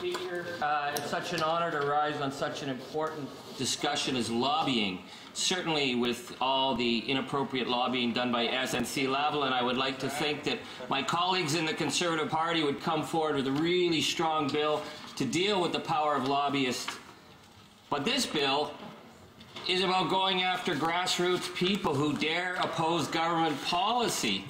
Speaker. It's such an honor to rise on such an important discussion as lobbying, certainly with all the inappropriate lobbying done by SNC Laval, and I would like to think that my colleagues in the Conservative Party would come forward with a really strong bill to deal with the power of lobbyists. But this bill is about going after grassroots people who dare oppose government policy.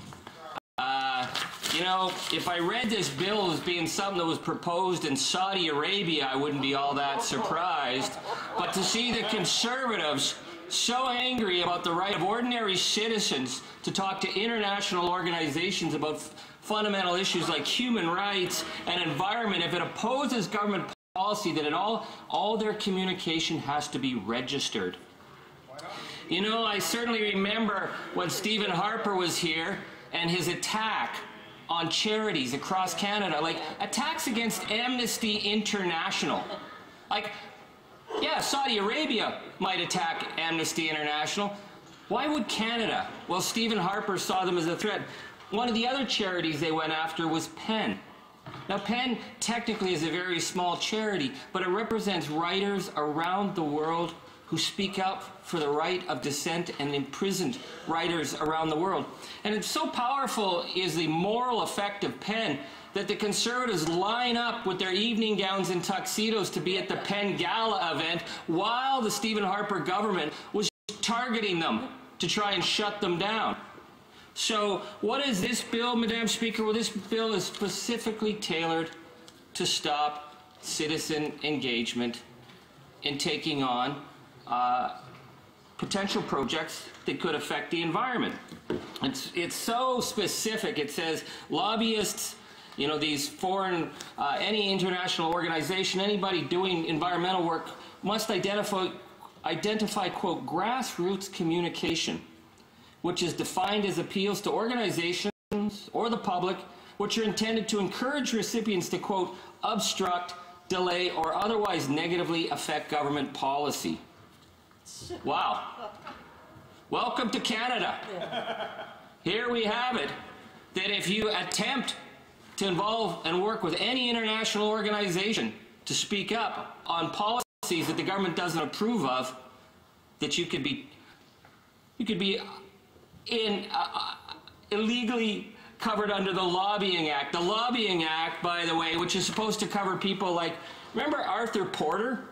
You know, if I read this bill as being something that was proposed in Saudi Arabia, I wouldn't be all that surprised. But to see the Conservatives so angry about the right of ordinary citizens to talk to international organizations about fundamental issues like human rights and environment, if it opposes government policy, that all their communication has to be registered. You know, I certainly remember when Stephen Harper was here and his attack on charities across Canada, like attacks against Amnesty International. Like, yeah, Saudi Arabia might attack Amnesty International. Why would Canada? Well, Stephen Harper saw them as a threat. One of the other charities they went after was PEN. Now, PEN technically is a very small charity, but it represents writers around the world who speak up for the right of dissent and imprisoned writers around the world. And it's so powerful is the moral effect of PEN that the Conservatives line up with their evening gowns and tuxedos to be at the PEN Gala event while the Stephen Harper government was targeting them to try and shut them down. So what is this bill, Madam Speaker? Well, this bill is specifically tailored to stop citizen engagement in taking on potential projects that could affect the environment. It's so specific. It says lobbyists, you know, these foreign, any international organization, anybody doing environmental work must identify, quote, grassroots communication, which is defined as appeals to organizations or the public, which are intended to encourage recipients to, quote, obstruct, delay, or otherwise negatively affect government policy. Wow. Welcome to Canada. Here we have it, that if you attempt to involve and work with any international organization to speak up on policies that the government doesn't approve of, that you could be illegally covered under the Lobbying Act. The Lobbying Act, by the way, which is supposed to cover people like, remember Arthur Porter?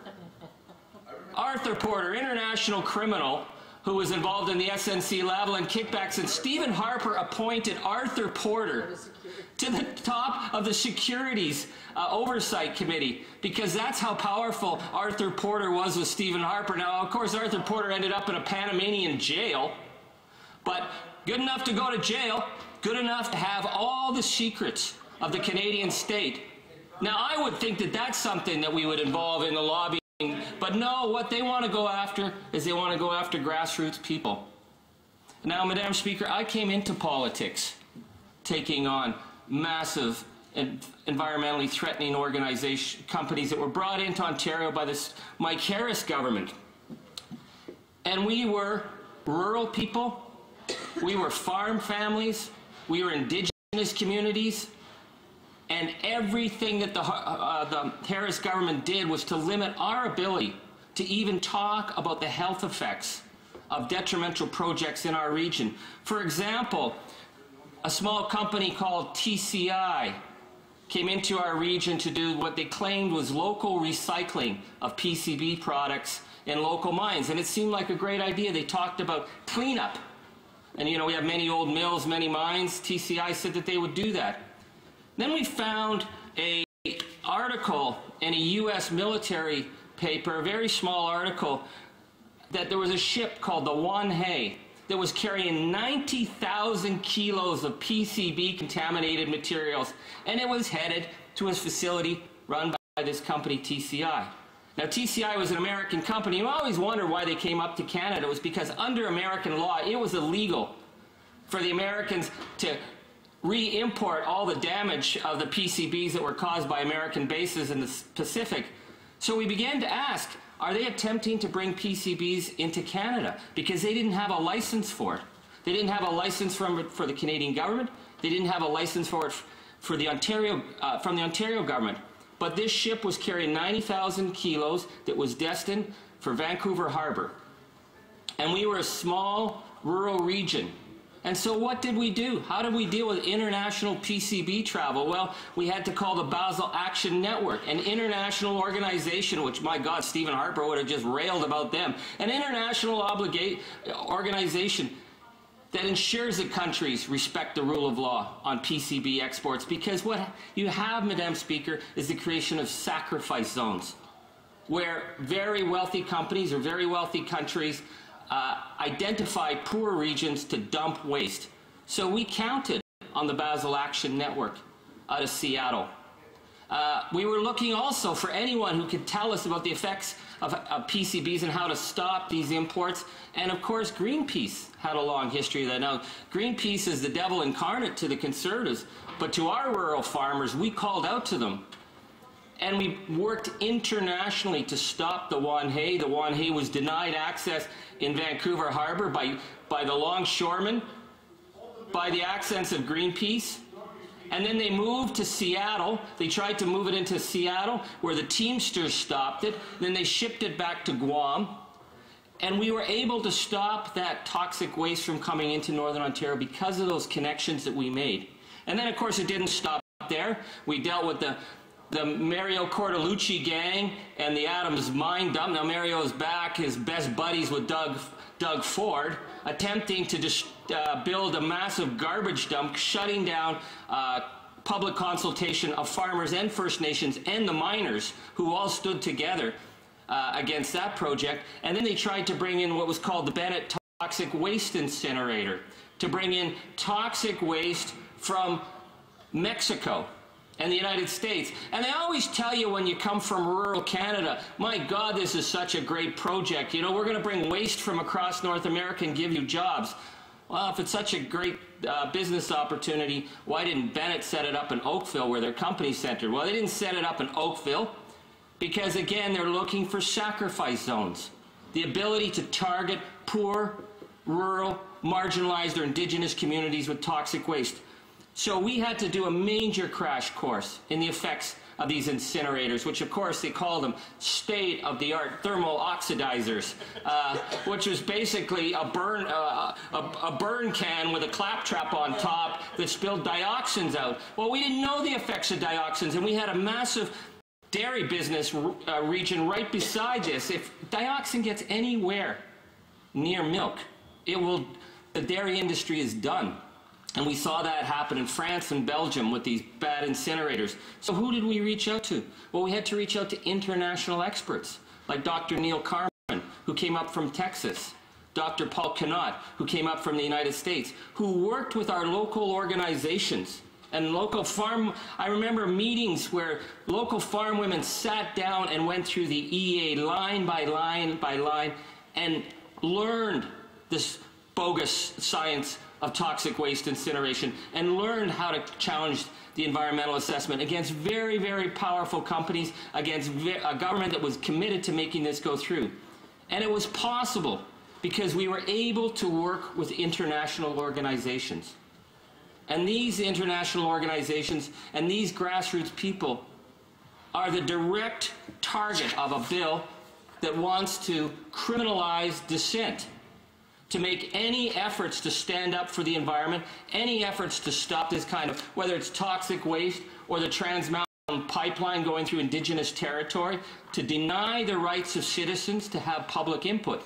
Arthur Porter, international criminal who was involved in the SNC Laval and kickbacks, and Stephen Harper appointed Arthur Porter to the top of the Securities Oversight Committee, because that's how powerful Arthur Porter was with Stephen Harper. Now, of course, Arthur Porter ended up in a Panamanian jail, but good enough to go to jail, good enough to have all the secrets of the Canadian state. Now, I would think that that's something that we would involve in the lobbying. But no, what they want to go after is they want to go after grassroots people. Now, Madam Speaker, I came into politics taking on massive and environmentally threatening companies that were brought into Ontario by this Mike Harris government. And we were rural people, we were farm families, we were Indigenous communities, and everything that the Harris government did was to limit our ability to even talk about the health effects of detrimental projects in our region. For example, a small company called TCI came into our region to do what they claimed was local recycling of PCB products in local mines. And it seemed like a great idea. They talked about cleanup. And you know, we have many old mills, many mines. TCI said that they would do that. Then we found an article in a U.S. military paper, a very small article, that there was a ship called the Wanhei that was carrying 90,000 kilos of PCB contaminated materials, and it was headed to a facility run by this company, TCI. Now, TCI was an American company. You always wondered why they came up to Canada. It was because under American law, it was illegal for the Americans to re-import all the damage of the PCBs that were caused by American bases in the Pacific. So we began to ask, are they attempting to bring PCBs into Canada? Because they didn't have a license for it. They didn't have a license for the Canadian government. They didn't have a license for it for the Ontario, from the Ontario government. but this ship was carrying 90,000 kilos that was destined for Vancouver Harbor. And we were a small rural region. And so what did we do? How did we deal with international PCB travel? Well, we had to call the Basel Action Network, an international organization, which, my God, Stephen Harper would have just railed about them, an international organization that ensures that countries respect the rule of law on PCB exports. Because what you have, Madam Speaker, is the creation of sacrifice zones, where very wealthy companies or very wealthy countries identify poor regions to dump waste. So we counted on the Basel Action Network out of Seattle. We were looking also for anyone who could tell us about the effects of PCBs and how to stop these imports. And of course, Greenpeace had a long history of that. Now, Greenpeace is the devil incarnate to the Conservatives, but to our rural farmers, we called out to them. And we worked internationally to stop the Wanhee. The Wanhee was denied access in Vancouver Harbor by the longshoremen, by the accents of Greenpeace. And then they moved to Seattle. They tried to move it into Seattle, where the Teamsters stopped it. Then they shipped it back to Guam. And we were able to stop that toxic waste from coming into Northern Ontario because of those connections that we made. And then, of course, it didn't stop there. We dealt with the Mario Cortellucci gang and the Adams mine dump. Now Mario's back, his best buddies with Doug Ford, attempting to just build a massive garbage dump, shutting down public consultation of farmers and First Nations and the miners, who all stood together against that project. And then they tried to bring in what was called the Bennett Toxic Waste Incinerator, to bring in toxic waste from Mexico and the United States. And they always tell you when you come from rural Canada, my God, this is such a great project. You know, we're going to bring waste from across North America and give you jobs. Well, if it's such a great business opportunity, why didn't Bennett set it up in Oakville, where their company's centered? Well, they didn't set it up in Oakville because, again, they're looking for sacrifice zones. The ability to target poor, rural, marginalized, or Indigenous communities with toxic waste. So we had to do a major crash course in the effects of these incinerators, which of course they call them state-of-the-art thermal oxidizers, which was basically a burn can with a claptrap on top that spilled dioxins out. Well, we didn't know the effects of dioxins, and we had a massive dairy business region right beside this. If dioxin gets anywhere near milk, the dairy industry is done. And we saw that happen in France and Belgium with these bad incinerators. So who did we reach out to? Well, we had to reach out to international experts, like Dr. Neil Carman, who came up from Texas, Dr. Paul Canot, who came up from the United States, who worked with our local organizations and local farm. I remember meetings where local farm women sat down and went through the EA line by line by line and learned this bogus science of toxic waste incineration, and learned how to challenge the environmental assessment against very, very powerful companies, against a government that was committed to making this go through. And it was possible because we were able to work with international organizations. And these international organizations and these grassroots people are the direct target of a bill that wants to criminalize dissent, to make any efforts to stand up for the environment, any efforts to stop this kind of, whether it's toxic waste or the Trans Mountain Pipeline going through Indigenous territory, to deny the rights of citizens to have public input.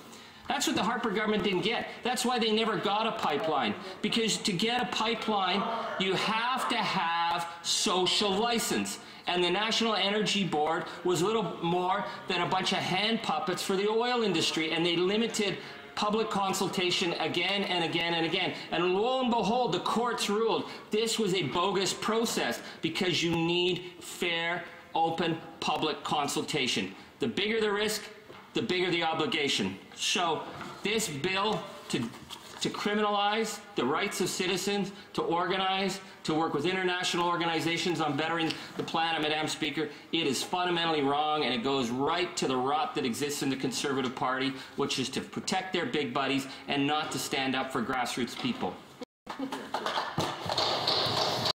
That's what the Harper government didn't get. That's why they never got a pipeline. Because to get a pipeline, you have to have social license. And the National Energy Board was little more than a bunch of hand puppets for the oil industry, and they limited public consultation again and again and again. And lo and behold, the courts ruled this was a bogus process because you need fair, open, public consultation. The bigger the risk, the bigger the obligation. So this bill to criminalize the rights of citizens to organize, to work with international organizations on bettering the planet, Madam Speaker, it is fundamentally wrong, and it goes right to the rot that exists in the Conservative Party, which is to protect their big buddies and not to stand up for grassroots people.